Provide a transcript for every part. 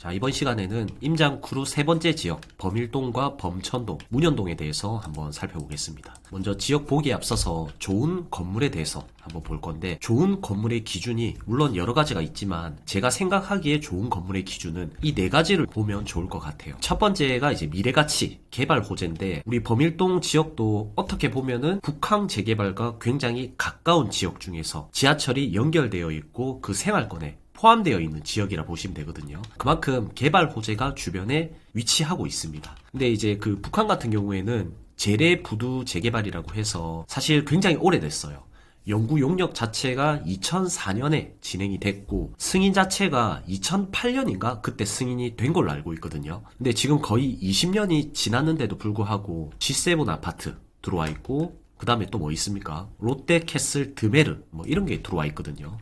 자, 이번 시간에는 임장구로 세 번째 지역 범일동과 범천동, 문현동에 대해서 한번 살펴보겠습니다. 먼저 지역 보기에 앞서서 좋은 건물에 대해서 한번 볼 건데, 좋은 건물의 기준이 물론 여러 가지가 있지만 제가 생각하기에 좋은 건물의 기준은 이 네 가지를 보면 좋을 것 같아요. 첫 번째가 이제 미래가치 개발 호재인데, 우리 범일동 지역도 어떻게 보면은 북항 재개발과 굉장히 가까운 지역 중에서 지하철이 연결되어 있고 그 생활권에 포함되어 있는 지역이라 보시면 되거든요. 그만큼 개발 호재가 주변에 위치하고 있습니다. 근데 이제 그 북한 같은 경우에는 재래 부두 재개발이라고 해서 사실 굉장히 오래됐어요. 연구 용역 자체가 2004년에 진행이 됐고 승인 자체가 2008년인가 그때 승인이 된 걸로 알고 있거든요. 근데 지금 거의 20년이 지났는데도 불구하고 G7 아파트 들어와 있고, 그 다음에 또 뭐 있습니까? 롯데캐슬 드메르 뭐 이런 게 들어와 있거든요.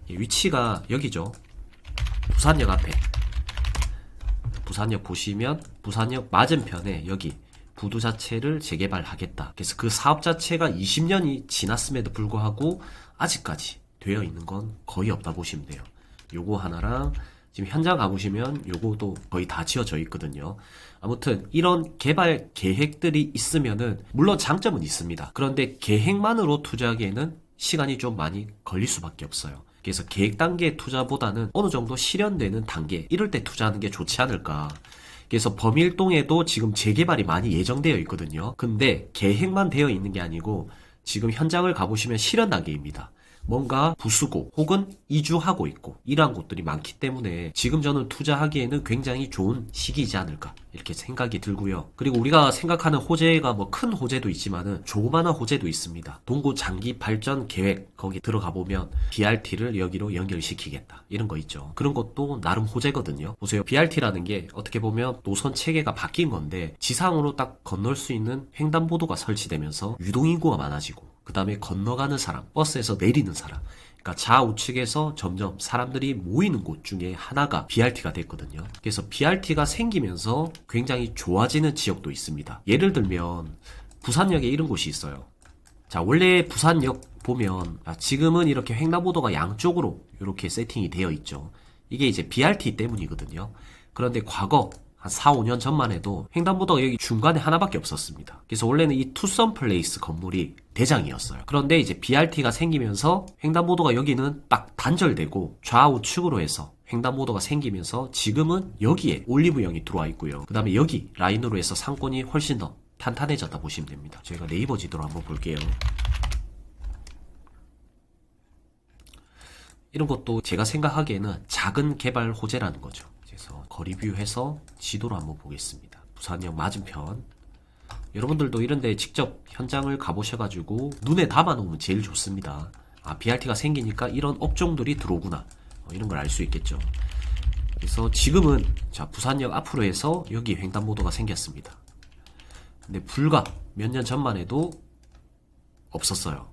위치가 여기죠. 부산역 앞에. 부산역 보시면 부산역 맞은편에 여기 부두 자체를 재개발하겠다. 그래서 그 사업 자체가 20년이 지났음에도 불구하고 아직까지 되어 있는 건 거의 없다 보시면 돼요. 요거 하나랑 지금 현장 가보시면 요거도 거의 다 지어져 있거든요. 아무튼 이런 개발 계획들이 있으면은 물론 장점은 있습니다. 그런데 계획만으로 투자하기에는 시간이 좀 많이 걸릴 수밖에 없어요. 그래서 계획 단계 투자보다는 어느 정도 실현되는 단계, 이럴 때 투자하는 게 좋지 않을까. 그래서 범일동에도 지금 재개발이 많이 예정되어 있거든요. 근데 계획만 되어 있는 게 아니고 지금 현장을 가보시면 실현 단계입니다. 뭔가 부수고 혹은 이주하고 있고 이러한 곳들이 많기 때문에 지금 저는 투자하기에는 굉장히 좋은 시기이지 않을까 이렇게 생각이 들고요. 그리고 우리가 생각하는 호재가 뭐 큰 호재도 있지만은 조그마한 호재도 있습니다. 동구 장기 발전 계획 거기 들어가 보면 BRT를 여기로 연결시키겠다 이런 거 있죠. 그런 것도 나름 호재거든요. 보세요. BRT라는 게 어떻게 보면 노선 체계가 바뀐 건데 지상으로 딱 건널 수 있는 횡단보도가 설치되면서 유동인구가 많아지고 그 다음에 건너가는 사람, 버스에서 내리는 사람, 그러니까 좌우측에서 점점 사람들이 모이는 곳 중에 하나가 BRT가 됐거든요. 그래서 BRT가 생기면서 굉장히 좋아지는 지역도 있습니다. 예를 들면 부산역에 이런 곳이 있어요. 자, 원래 부산역 보면 지금은 이렇게 횡단보도가 양쪽으로 이렇게 세팅이 되어 있죠. 이게 이제 BRT 때문이거든요. 그런데 과거 한 4, 5년 전만 해도 횡단보도가 여기 중간에 하나밖에 없었습니다. 그래서 원래는 이 투썸 플레이스 건물이 대장이었어요. 그런데 이제 BRT가 생기면서 횡단보도가 여기는 딱 단절되고 좌우측으로 해서 횡단보도가 생기면서 지금은 여기에 올리브영이 들어와 있고요. 그 다음에 여기 라인으로 해서 상권이 훨씬 더 탄탄해졌다 보시면 됩니다. 저희가 네이버 지도로 한번 볼게요. 이런 것도 제가 생각하기에는 작은 개발 호재라는 거죠. 그래서 거리뷰해서 지도로 한번 보겠습니다. 부산역 맞은편. 여러분들도 이런데 직접 현장을 가보셔가지고 눈에 담아놓으면 제일 좋습니다. 아, BRT가 생기니까 이런 업종들이 들어오구나. 이런 걸 알 수 있겠죠. 그래서 지금은 자, 부산역 앞으로 해서 여기 횡단보도가 생겼습니다. 근데 불과 몇 년 전만 해도 없었어요.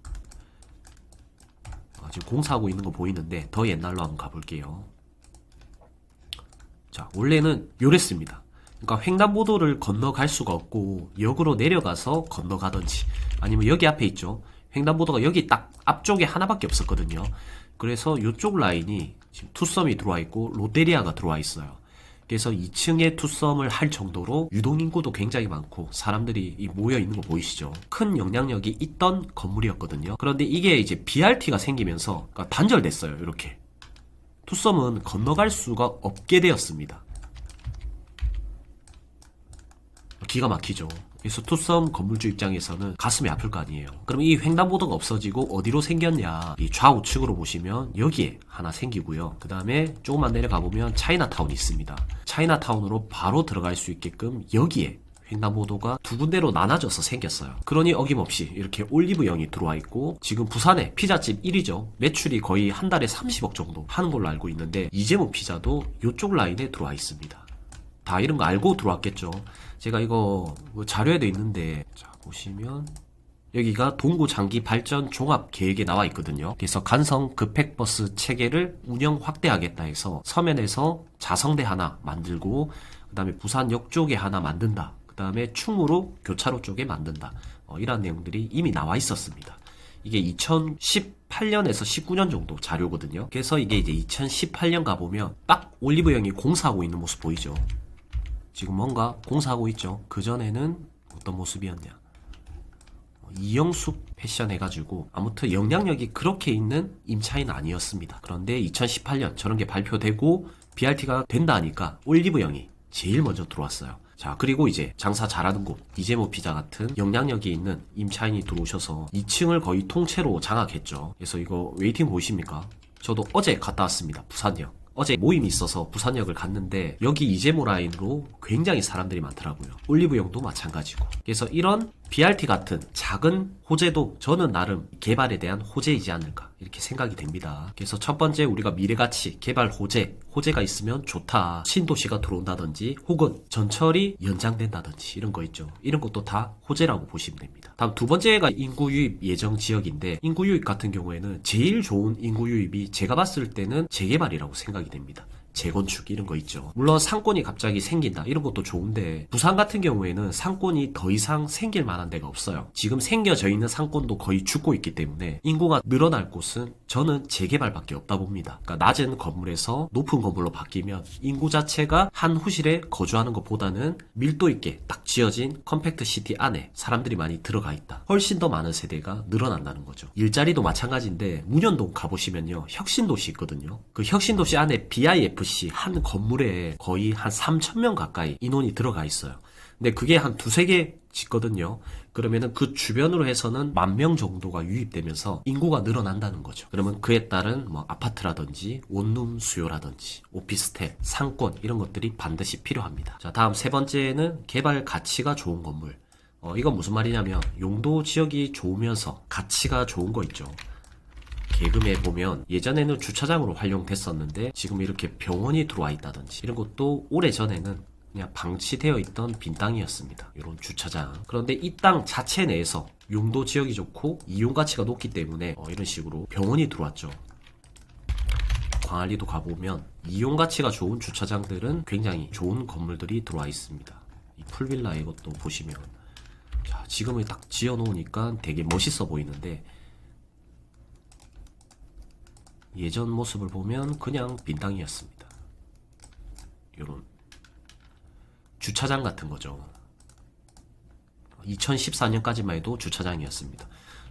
지금 공사하고 있는 거 보이는데 더 옛날로 한번 가볼게요. 자, 원래는 요랬습니다. 그러니까 횡단보도를 건너갈 수가 없고 역으로 내려가서 건너가든지 아니면 여기 앞에 있죠. 횡단보도가 여기 딱 앞쪽에 하나밖에 없었거든요. 그래서 이쪽 라인이 지금 투썸이 들어와 있고 롯데리아가 들어와 있어요. 그래서 2층에 투썸을 할 정도로 유동인구도 굉장히 많고 사람들이 모여 있는 거 보이시죠? 큰 영향력이 있던 건물이었거든요. 그런데 이게 이제 BRT가 생기면서 그러니까 단절됐어요. 이렇게. 투썸은 건너갈 수가 없게 되었습니다. 기가 막히죠. 그래서 투썸 건물주 입장에서는 가슴이 아플 거 아니에요. 그럼 이 횡단보도가 없어지고 어디로 생겼냐? 이 좌우측으로 보시면 여기에 하나 생기고요. 그 다음에 조금만 내려가 보면 차이나타운이 있습니다. 차이나타운으로 바로 들어갈 수 있게끔 여기에 횡단보도가 두 군데로 나눠져서 생겼어요. 그러니 어김없이 이렇게 올리브영이 들어와 있고 지금 부산에 피자집 1위죠. 매출이 거의 한 달에 30억 정도 하는 걸로 알고 있는데 이재모 피자도 이쪽 라인에 들어와 있습니다. 다 이런 거 알고 들어왔겠죠. 제가 이거 자료에도 있는데 자 보시면 여기가 동구 장기 발전 종합 계획에 나와 있거든요. 그래서 간성 급행버스 체계를 운영 확대하겠다 해서 서면에서 자성대 하나 만들고 그 다음에 부산역 쪽에 하나 만든다. 그 다음에 충무로 교차로 쪽에 만든다. 이런 내용들이 이미 나와 있었습니다. 이게 2018년에서 19년 정도 자료거든요. 그래서 이게 이제 2018년 가보면 딱 올리브영이 공사하고 있는 모습 보이죠. 지금 뭔가 공사하고 있죠. 그전에는 어떤 모습이었냐, 이영숙 패션 해가지고 아무튼 영향력이 그렇게 있는 임차인은 아니었습니다. 그런데 2018년 저런 게 발표되고 BRT가 된다 하니까 올리브영이 제일 먼저 들어왔어요. 자, 그리고 이제 장사 잘하는 곳 이재모 피자 같은 영향력이 있는 임차인이 들어오셔서 2층을 거의 통째로 장악했죠. 그래서 이거 웨이팅 보이십니까? 저도 어제 갔다 왔습니다. 부산역. 어제 모임이 있어서 부산역을 갔는데 여기 이재모 라인으로 굉장히 사람들이 많더라고요. 올리브영도 마찬가지고. 그래서 이런 BRT 같은 작은 호재도 저는 나름 개발에 대한 호재이지 않을까 이렇게 생각이 됩니다. 그래서 첫 번째 우리가 미래가치 개발 호재가 있으면 좋다. 신도시가 들어온다든지 혹은 전철이 연장된다든지 이런 거 있죠. 이런 것도 다 호재라고 보시면 됩니다. 다음 두 번째가 인구 유입 예정 지역인데, 인구 유입 같은 경우에는 제일 좋은 인구 유입이 제가 봤을 때는 재개발이라고 생각이 됩니다. 재건축 이런 거 있죠. 물론 상권이 갑자기 생긴다 이런 것도 좋은데 부산 같은 경우에는 상권이 더 이상 생길 만한 데가 없어요. 지금 생겨져 있는 상권도 거의 죽고 있기 때문에 인구가 늘어날 곳은 저는 재개발밖에 없다 봅니다. 그러니까 낮은 건물에서 높은 건물로 바뀌면 인구 자체가 한 호실에 거주하는 것보다는 밀도 있게 딱 지어진 컴팩트 시티 안에 사람들이 많이 들어가 있다. 훨씬 더 많은 세대가 늘어난다는 거죠. 일자리도 마찬가지인데 문현동 가보시면요, 혁신도시 있거든요. 그 혁신도시 안에 BIFC 한 건물에 거의 한 3,000명 가까이 인원이 들어가 있어요. 근데 그게 한 두세 개 짓거든요. 그러면은 그 주변으로 해서는 10,000명 정도가 유입되면서 인구가 늘어난다는 거죠. 그러면 그에 따른 뭐 아파트라든지 원룸 수요라든지 오피스텔, 상권 이런 것들이 반드시 필요합니다. 자, 다음 세 번째는 개발 가치가 좋은 건물. 이건 무슨 말이냐면 용도 지역이 좋으면서 가치가 좋은 거 있죠. 계급에 보면 예전에는 주차장으로 활용됐었는데 지금 이렇게 병원이 들어와 있다든지 이런 것도 오래전에는 그냥 방치되어 있던 빈 땅이었습니다. 이런 주차장. 그런데 이 땅 자체 내에서 용도 지역이 좋고 이용 가치가 높기 때문에 이런 식으로 병원이 들어왔죠. 광안리도 가보면 이용 가치가 좋은 주차장들은 굉장히 좋은 건물들이 들어와 있습니다. 이 풀빌라 이것도 보시면, 자, 지금은 딱 지어 놓으니까 되게 멋있어 보이는데 예전 모습을 보면 그냥 빈 땅이었습니다. 요런 주차장 같은 거죠. 2014년까지만 해도 주차장이었습니다.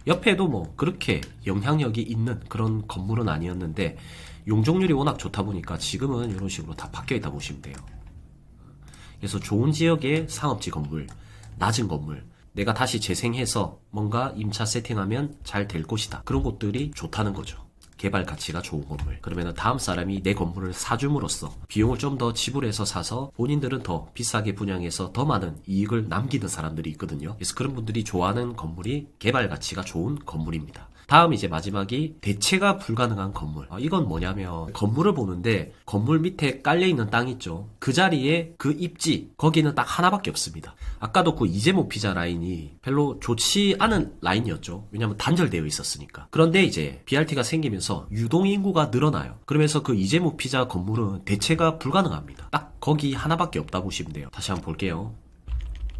옆에도 뭐 그렇게 영향력이 있는 그런 건물은 아니었는데 용적률이 워낙 좋다 보니까 지금은 이런 식으로 다 바뀌어 있다 보시면 돼요. 그래서 좋은 지역의 상업지 건물, 낮은 건물, 내가 다시 재생해서 뭔가 임차 세팅하면 잘 될 곳이다. 그런 곳들이 좋다는 거죠. 개발 가치가 좋은 건물. 그러면 다음 사람이 내 건물을 사줌으로써 비용을 좀 더 지불해서 사서 본인들은 더 비싸게 분양해서 더 많은 이익을 남기는 사람들이 있거든요. 그래서 그런 분들이 좋아하는 건물이 개발 가치가 좋은 건물입니다. 다음 이제 마지막이 대체가 불가능한 건물. 이건 뭐냐면 건물을 보는데 건물 밑에 깔려있는 땅 있죠. 그 자리에 그 입지 거기는 딱 하나밖에 없습니다. 아까도 그 이재모 피자 라인이 별로 좋지 않은 라인이었죠. 왜냐면 단절되어 있었으니까. 그런데 이제 BRT가 생기면서 유동인구가 늘어나요. 그러면서 그 이재모 피자 건물은 대체가 불가능합니다. 딱 거기 하나밖에 없다 보시면 돼요. 다시 한번 볼게요.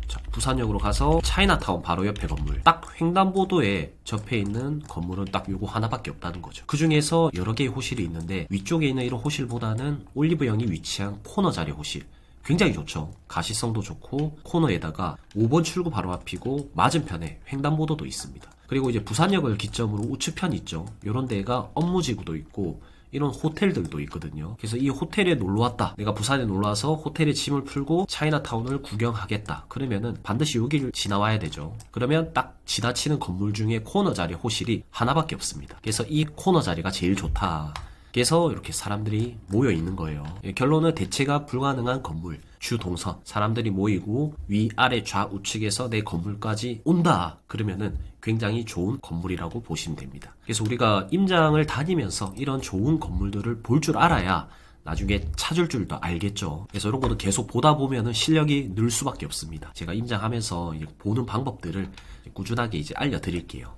자, 부산역으로 가서 차이나타운 바로 옆에 건물, 딱 횡단보도에 접해 있는 건물은 딱 요거 하나밖에 없다는 거죠. 그 중에서 여러 개의 호실이 있는데 위쪽에 있는 이런 호실보다는 올리브영이 위치한 코너 자리 호실 굉장히 좋죠. 가시성도 좋고 코너에다가 5번 출구 바로 앞이고 맞은편에 횡단보도도 있습니다. 그리고 이제 부산역을 기점으로 우측편 있죠. 요런 데가 업무지구도 있고 이런 호텔들도 있거든요. 그래서 이 호텔에 놀러왔다, 내가 부산에 놀러와서 호텔에 짐을 풀고 차이나타운을 구경하겠다, 그러면은 반드시 여기를 지나와야 되죠. 그러면 딱 지나치는 건물 중에 코너 자리 호실이 하나밖에 없습니다. 그래서 이 코너 자리가 제일 좋다. 그래서 이렇게 사람들이 모여 있는 거예요. 결론은 대체가 불가능한 건물, 주동선, 사람들이 모이고 위아래 좌우측에서 내 건물까지 온다, 그러면은 굉장히 좋은 건물이라고 보시면 됩니다. 그래서 우리가 임장을 다니면서 이런 좋은 건물들을 볼 줄 알아야 나중에 찾을 줄도 알겠죠. 그래서 이런 것도 계속 보다 보면은 실력이 늘 수밖에 없습니다. 제가 임장하면서 보는 방법들을 꾸준하게 이제 알려드릴게요.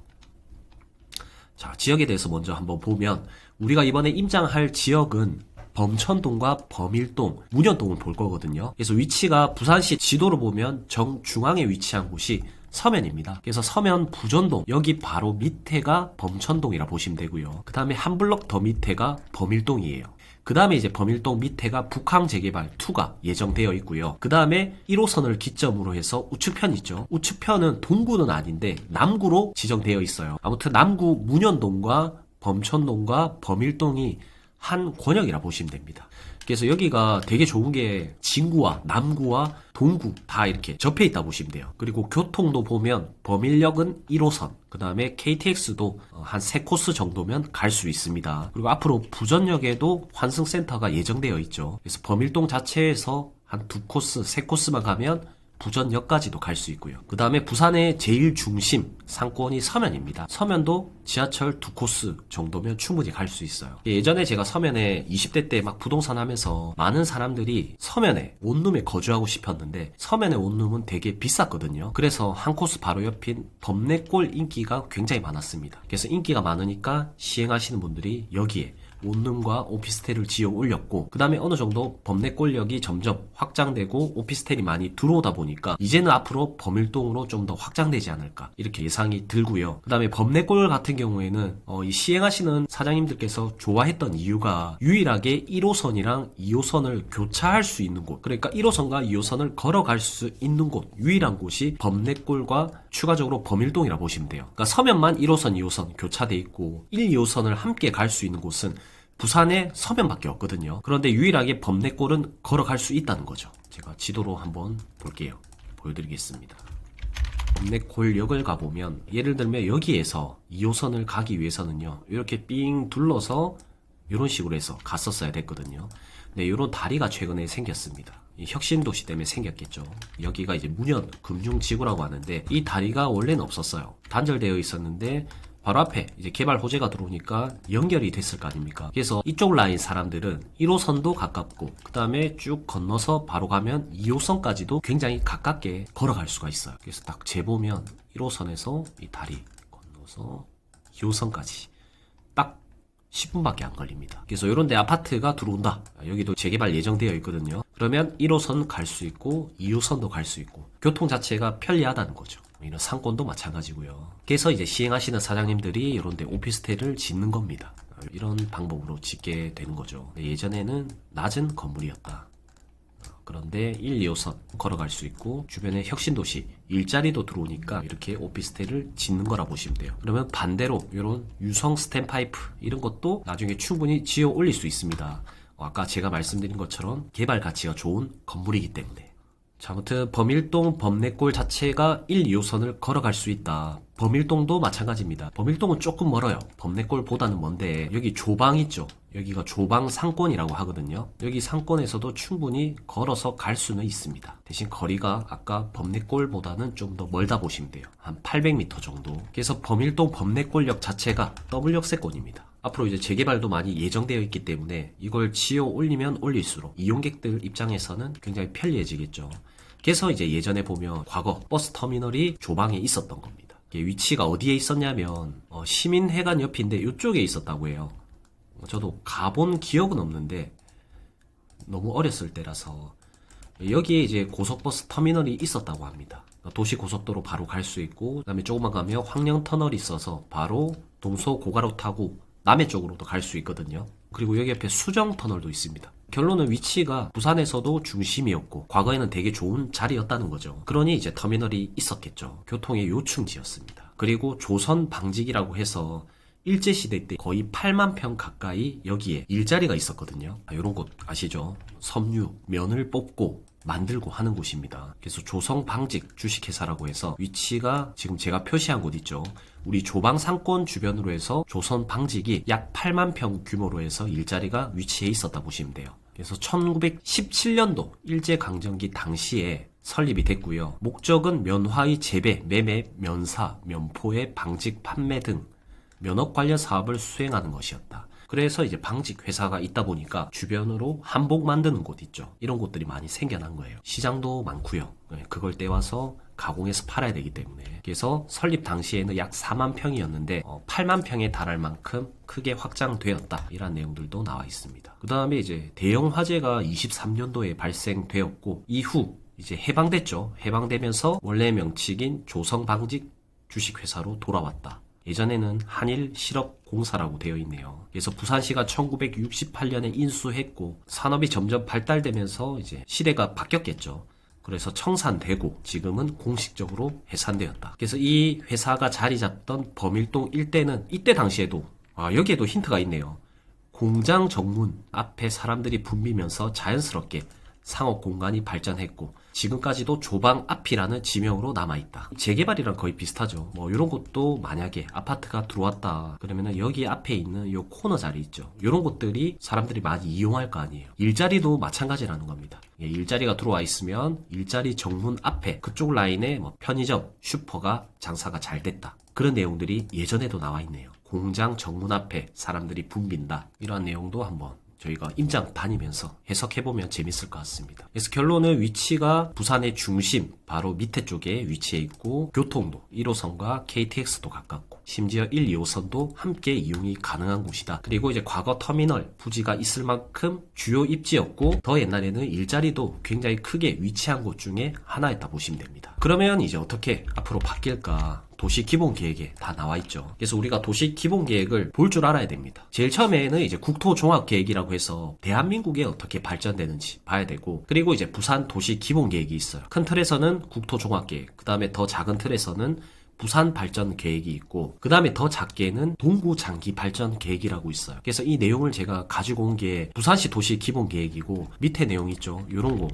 자, 지역에 대해서 먼저 한번 보면, 우리가 이번에 임장할 지역은 범천동과 범일동, 문현동을 볼 거거든요. 그래서 위치가 부산시 지도로 보면 정중앙에 위치한 곳이 서면입니다. 그래서 서면 부전동 여기 바로 밑에가 범천동이라 보시면 되고요. 그 다음에 한 블럭 더 밑에가 범일동이에요. 그 다음에 이제 범일동 밑에가 북항 재개발 2가 예정되어 있고요. 그 다음에 1호선을 기점으로 해서 우측편 있죠. 우측편은 동구는 아닌데 남구로 지정되어 있어요. 아무튼 남구 문현동과 범천동과 범일동이 한 권역이라 보시면 됩니다. 그래서 여기가 되게 좋은 게 진구와 남구와 동구 다 이렇게 접해 있다 보시면 돼요. 그리고 교통도 보면 범일역은 1호선, 그 다음에 KTX도 한 3코스 정도면 갈 수 있습니다. 그리고 앞으로 부전역에도 환승센터가 예정되어 있죠. 그래서 범일동 자체에서 한 2코스, 3코스만 가면 부전역까지도 갈 수 있고요. 그 다음에 부산의 제일 중심 상권이 서면입니다. 서면도 지하철 2코스 정도면 충분히 갈 수 있어요. 예전에 제가 서면에 20대 때 막 부동산 하면서 많은 사람들이 서면에 원룸에 거주하고 싶었는데 서면의 원룸은 되게 비쌌거든요. 그래서 한 코스 바로 옆인 범내골 인기가 굉장히 많았습니다. 그래서 인기가 많으니까 시행하시는 분들이 여기에 원룸과 오피스텔을 지어 올렸고, 그 다음에 어느 정도 범내골역이 점점 확장되고 오피스텔이 많이 들어오다 보니까 이제는 앞으로 범일동으로 좀 더 확장되지 않을까 이렇게 예상이 들고요. 그 다음에 범내골 같은 경우에는 이 시행하시는 사장님들께서 좋아했던 이유가 유일하게 1호선이랑 2호선을 교차할 수 있는 곳, 그러니까 1호선과 2호선을 걸어갈 수 있는 곳, 유일한 곳이 범내골과 추가적으로 범일동이라 보시면 돼요. 그러니까 서면만 1호선, 2호선 교차돼 있고 1, 2호선을 함께 갈 수 있는 곳은 부산에 서면밖에 없거든요. 그런데 유일하게 범내골은 걸어갈 수 있다는 거죠. 제가 지도로 한번 볼게요. 보여드리겠습니다. 범내골역을 가보면 예를 들면 여기에서 2호선을 가기 위해서는요, 이렇게 삥 둘러서 이런 식으로 해서 갔었어야 됐거든요. 근데 이런 다리가 최근에 생겼습니다. 이 혁신도시 때문에 생겼겠죠. 여기가 이제 문현 금융지구라고 하는데 이 다리가 원래는 없었어요. 단절되어 있었는데 바로 앞에 이제 개발 호재가 들어오니까 연결이 됐을 거 아닙니까? 그래서 이쪽 라인 사람들은 1호선도 가깝고 그 다음에 쭉 건너서 바로 가면 2호선까지도 굉장히 가깝게 걸어갈 수가 있어요. 그래서 딱 재보면 1호선에서 이 다리 건너서 2호선까지 딱 10분밖에 안 걸립니다. 그래서 이런 데 아파트가 들어온다. 여기도 재개발 예정되어 있거든요. 그러면 1호선 갈 수 있고 2호선도 갈 수 있고 교통 자체가 편리하다는 거죠. 이런 상권도 마찬가지고요. 그래서 이제 시행하시는 사장님들이 이런 데 오피스텔을 짓는 겁니다. 이런 방법으로 짓게 되는 거죠. 예전에는 낮은 건물이었다. 그런데 1, 2호선 걸어갈 수 있고 주변에 혁신도시 일자리도 들어오니까 이렇게 오피스텔을 짓는 거라 보시면 돼요. 그러면 반대로 이런 유성 스탠파이프 이런 것도 나중에 충분히 지어 올릴 수 있습니다. 아까 제가 말씀드린 것처럼 개발 가치가 좋은 건물이기 때문에. 자, 아무튼 범일동 범내골 자체가 1, 2호선을 걸어갈 수 있다. 범일동도 마찬가지입니다. 범일동은 조금 멀어요. 범내골보다는 먼데 여기 조방 있죠. 여기가 조방 상권이라고 하거든요. 여기 상권에서도 충분히 걸어서 갈 수는 있습니다. 대신 거리가 아까 범내골보다는 좀 더 멀다 보시면 돼요. 한 800m 정도. 그래서 범일동 범내골역 자체가 더블 역세권입니다. 앞으로 이제 재개발도 많이 예정되어 있기 때문에 이걸 지어 올리면 올릴수록 이용객들 입장에서는 굉장히 편리해지겠죠. 그래서 이제 예전에 보면 과거 버스 터미널이 조방에 있었던 겁니다. 위치가 어디에 있었냐면 시민회관 옆인데 이쪽에 있었다고 해요. 저도 가본 기억은 없는데 너무 어렸을 때라서 여기에 이제 고속버스 터미널이 있었다고 합니다. 도시고속도로 바로 갈 수 있고 그 다음에 조금만 가면 황령터널이 있어서 바로 동서고가로 타고 남해 쪽으로도 갈 수 있거든요. 그리고 여기 옆에 수정터널도 있습니다. 결론은 위치가 부산에서도 중심이었고 과거에는 되게 좋은 자리였다는 거죠. 그러니 이제 터미널이 있었겠죠. 교통의 요충지였습니다. 그리고 조선 방직이라고 해서 일제시대 때 거의 8만 평 가까이 여기에 일자리가 있었거든요. 이런 곳 아시죠? 섬유, 면을 뽑고 만들고 하는 곳입니다. 그래서 조성방직 주식회사라고 해서 위치가 지금 제가 표시한 곳 있죠. 우리 조방 상권 주변으로 해서 조선방직이 약 8만 평 규모로 해서 일자리가 위치해 있었다 보시면 돼요. 그래서 1917년도 일제강점기 당시에 설립이 됐고요. 목적은 면화의 재배, 매매, 면사, 면포의 방직, 판매 등 면업 관련 사업을 수행하는 것이었다. 그래서 이제 방직 회사가 있다 보니까 주변으로 한복 만드는 곳 있죠. 이런 곳들이 많이 생겨난 거예요. 시장도 많고요. 그걸 떼와서 가공해서 팔아야 되기 때문에. 그래서 설립 당시에는 약 4만 평이었는데 8만 평에 달할 만큼 크게 확장되었다. 이런 내용들도 나와 있습니다. 그 다음에 이제 대형 화재가 23년도에 발생되었고 이후 이제 해방됐죠. 해방되면서 원래 명칭인 조성방직 주식회사로 돌아왔다. 예전에는 한일실업공사라고 되어 있네요. 그래서 부산시가 1968년에 인수했고 산업이 점점 발달되면서 이제 시대가 바뀌었겠죠. 그래서 청산되고 지금은 공식적으로 해산되었다. 그래서 이 회사가 자리 잡던 범일동 일대는 이때 당시에도 여기에도 힌트가 있네요. 공장 정문 앞에 사람들이 붐비면서 자연스럽게 상업 공간이 발전했고 지금까지도 조방 앞이라는 지명으로 남아있다. 재개발이랑 거의 비슷하죠. 뭐 이런 것도 만약에 아파트가 들어왔다 그러면은 여기 앞에 있는 요 코너 자리 있죠. 이런 것들이 사람들이 많이 이용할 거 아니에요. 일자리도 마찬가지라는 겁니다. 일자리가 들어와 있으면 일자리 정문 앞에 그쪽 라인에 뭐 편의점, 슈퍼가 장사가 잘 됐다. 그런 내용들이 예전에도 나와 있네요. 공장 정문 앞에 사람들이 붐빈다. 이러한 내용도 한번 저희가 임장 다니면서 해석해보면 재밌을 것 같습니다. 그래서 결론은 위치가 부산의 중심 바로 밑에 쪽에 위치해 있고 교통도 1호선과 KTX도 가깝고 심지어 1, 2호선도 함께 이용이 가능한 곳이다. 그리고 이제 과거 터미널 부지가 있을 만큼 주요 입지였고 더 옛날에는 일자리도 굉장히 크게 위치한 곳 중에 하나였다 보시면 됩니다. 그러면 이제 어떻게 앞으로 바뀔까? 도시 기본 계획에 다 나와 있죠. 그래서 우리가 도시 기본 계획을 볼 줄 알아야 됩니다. 제일 처음에는 이제 국토 종합 계획이라고 해서 대한민국에 어떻게 발전되는지 봐야 되고, 그리고 이제 부산 도시 기본 계획이 있어요. 큰 틀에서는 국토 종합 계획, 그 다음에 더 작은 틀에서는 부산 발전 계획이 있고, 그 다음에 더 작게는 동구 장기 발전 계획이라고 있어요. 그래서 이 내용을 제가 가지고 온 게 부산시 도시 기본 계획이고, 밑에 내용 있죠. 요런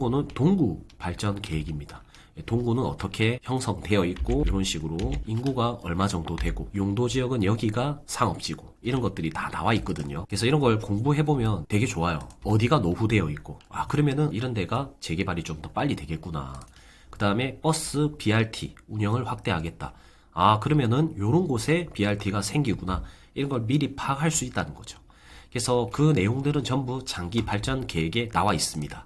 거는 동구 발전 계획입니다. 동구는 어떻게 형성되어 있고 이런 식으로 인구가 얼마 정도 되고 용도 지역은 여기가 상업지구 이런 것들이 다 나와 있거든요. 그래서 이런 걸 공부해보면 되게 좋아요. 어디가 노후되어 있고 그러면은 이런 데가 재개발이 좀 더 빨리 되겠구나. 그 다음에 버스 BRT 운영을 확대하겠다. 그러면은 요런 곳에 BRT가 생기구나. 이런 걸 미리 파악할 수 있다는 거죠. 그래서 그 내용들은 전부 장기 발전 계획에 나와 있습니다.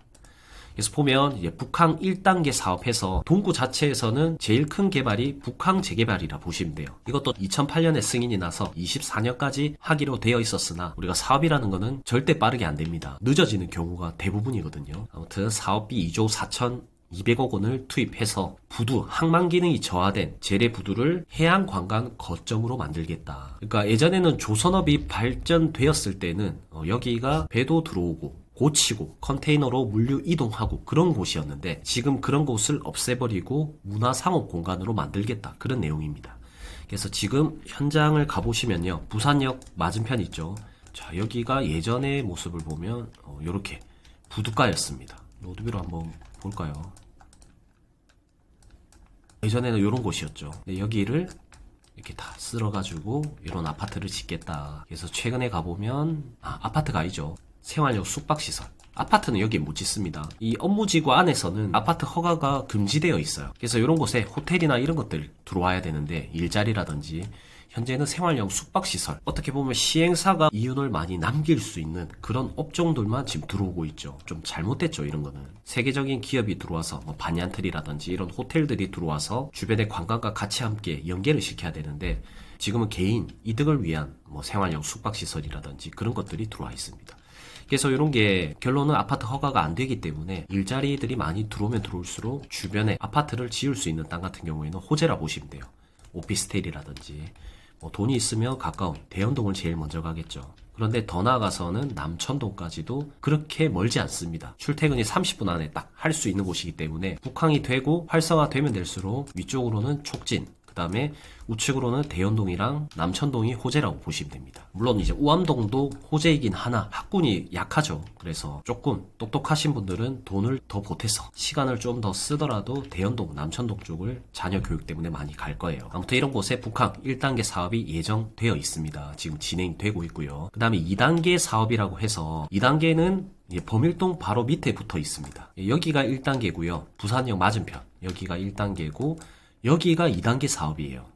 그래서 보면 이제 북항 1단계 사업에서 동구 자체에서는 제일 큰 개발이 북항 재개발이라 보시면 돼요. 이것도 2008년에 승인이 나서 24년까지 하기로 되어 있었으나 우리가 사업이라는 거는 절대 빠르게 안 됩니다. 늦어지는 경우가 대부분이거든요. 아무튼 사업비 2조 4,200억 원을 투입해서 부두, 항만 기능이 저하된 재래 부두를 해양 관광 거점으로 만들겠다. 그러니까 예전에는 조선업이 발전되었을 때는 여기가 배도 들어오고 고치고 컨테이너로 물류 이동하고 그런 곳이었는데 지금 그런 곳을 없애버리고 문화상업 공간으로 만들겠다. 그런 내용입니다. 그래서 지금 현장을 가보시면요. 부산역 맞은편 있죠. 자, 여기가 예전의 모습을 보면 이렇게 부둣가였습니다. 로드뷰로 한번 볼까요? 예전에는 이런 곳이었죠. 근데 여기를 이렇게 다 쓸어가지고 이런 아파트를 짓겠다. 그래서 최근에 가보면 아파트가 아니죠. 생활용 숙박시설. 아파트는 여기에 못 짓습니다. 이 업무지구 안에서는 아파트 허가가 금지되어 있어요. 그래서 이런 곳에 호텔이나 이런 것들 들어와야 되는데 일자리라든지 현재는 생활용 숙박시설. 어떻게 보면 시행사가 이윤을 많이 남길 수 있는 그런 업종들만 지금 들어오고 있죠. 좀 잘못됐죠, 이런 거는. 세계적인 기업이 들어와서 반얀트리라든지 이런 호텔들이 들어와서 주변의 관광과 같이 함께 연계를 시켜야 되는데 지금은 개인 이득을 위한 생활용 숙박시설이라든지 그런 것들이 들어와 있습니다. 그래서 이런 게 결론은 아파트 허가가 안 되기 때문에 일자리들이 많이 들어오면 들어올수록 주변에 아파트를 지을 수 있는 땅 같은 경우에는 호재라 보시면 돼요. 오피스텔이라든지 돈이 있으면 가까운 대연동을 제일 먼저 가겠죠. 그런데 더 나아가서는 남천동까지도 그렇게 멀지 않습니다. 출퇴근이 30분 안에 딱 할 수 있는 곳이기 때문에 북항이 되고 활성화되면 될수록 위쪽으로는 촉진, 그 다음에 우측으로는 대연동이랑 남천동이 호재라고 보시면 됩니다. 물론 이제 우암동도 호재이긴 하나 학군이 약하죠. 그래서 조금 똑똑하신 분들은 돈을 더 보태서 시간을 좀 더 쓰더라도 대연동, 남천동 쪽을 자녀 교육 때문에 많이 갈 거예요. 아무튼 이런 곳에 북항 1단계 사업이 예정되어 있습니다. 지금 진행되고 있고요. 그 다음에 2단계 사업이라고 해서 2단계는 범일동 바로 밑에 붙어 있습니다. 여기가 1단계고요. 부산역 맞은편 여기가 1단계고 여기가 2단계 사업이에요.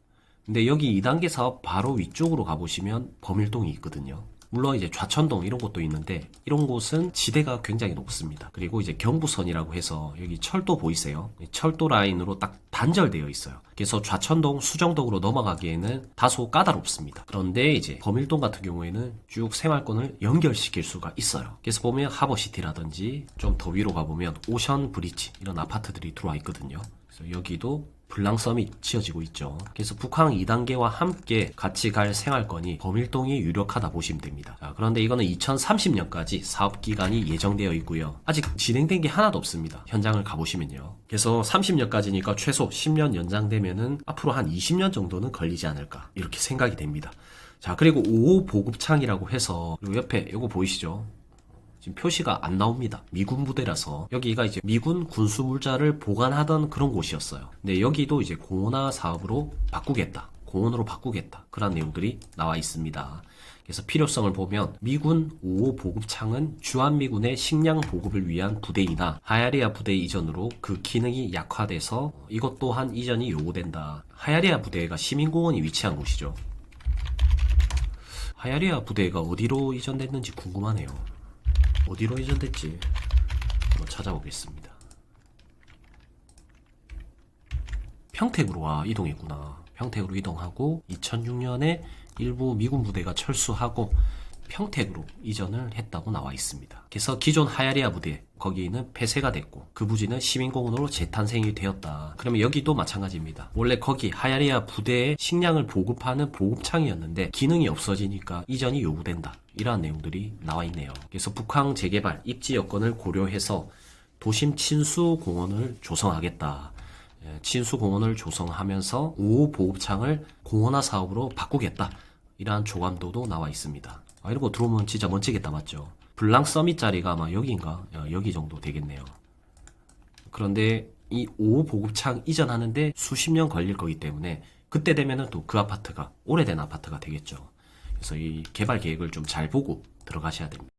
근데 여기 2단계 사업 바로 위쪽으로 가보시면 범일동이 있거든요. 물론 이제 좌천동 이런 곳도 있는데 이런 곳은 지대가 굉장히 높습니다. 그리고 이제 경부선이라고 해서 여기 철도 보이세요? 철도 라인으로 딱 단절되어 있어요. 그래서 좌천동, 수정동으로 넘어가기에는 다소 까다롭습니다. 그런데 이제 범일동 같은 경우에는 쭉 생활권을 연결시킬 수가 있어요. 그래서 보면 하버시티라든지 좀 더 위로 가보면 오션 브리지 이런 아파트들이 들어와 있거든요. 그래서 여기도 블랑섬이 지어지고 있죠. 그래서 북항 2단계와 함께 같이 갈 생활권이 범일동이 유력하다 보시면 됩니다. 자, 그런데 이거는 2030년까지 사업기간이 예정되어 있고요. 아직 진행된 게 하나도 없습니다. 현장을 가보시면요. 그래서 30년까지니까 최소 10년 연장되면은 앞으로 한 20년 정도는 걸리지 않을까 이렇게 생각이 됩니다. 자, 그리고 5호 보급창이라고 해서 그리고 옆에 이거 보이시죠? 지금 표시가 안 나옵니다. 미군 부대라서 여기가 이제 미군 군수 물자를 보관하던 그런 곳이었어요. 근데 여기도 이제 공원화 사업으로 바꾸겠다. 공원으로 바꾸겠다. 그런 내용들이 나와 있습니다. 그래서 필요성을 보면 미군 5호 보급창은 주한미군의 식량 보급을 위한 부대이나 하야리아 부대 이전으로 그 기능이 약화돼서 이것 또한 이전이 요구된다. 하야리아 부대가 시민공원이 위치한 곳이죠. 하야리아 부대가 어디로 이전됐는지 궁금하네요. 어디로 이전됐지? 한번 찾아보겠습니다. 평택으로 이동했구나. 평택으로 이동하고 2006년에 일부 미군 부대가 철수하고 평택으로 이전을 했다고 나와 있습니다. 그래서 기존 하야리아 부대 거기는 폐쇄가 됐고 그 부지는 시민공원으로 재탄생이 되었다. 그러면 여기도 마찬가지입니다. 원래 거기 하야리아 부대에 식량을 보급하는 보급창이었는데 기능이 없어지니까 이전이 요구된다. 이러한 내용들이 나와 있네요. 그래서 북항 재개발 입지 여건을 고려해서 도심 친수 공원을 조성하겠다. 친수 공원을 조성하면서 5호 보급창을 공원화 사업으로 바꾸겠다. 이러한 조감도도 나와 있습니다. 이런 거 들어오면 진짜 멋지겠다, 맞죠? 블랑 서밋 자리가 아마 여기인가? 여기 정도 되겠네요. 그런데 이 5호 보급창 이전하는데 수십 년 걸릴 거기 때문에 그때 되면은 또 그 아파트가 오래된 아파트가 되겠죠. 그래서 이 개발 계획을 좀 잘 보고 들어가셔야 됩니다.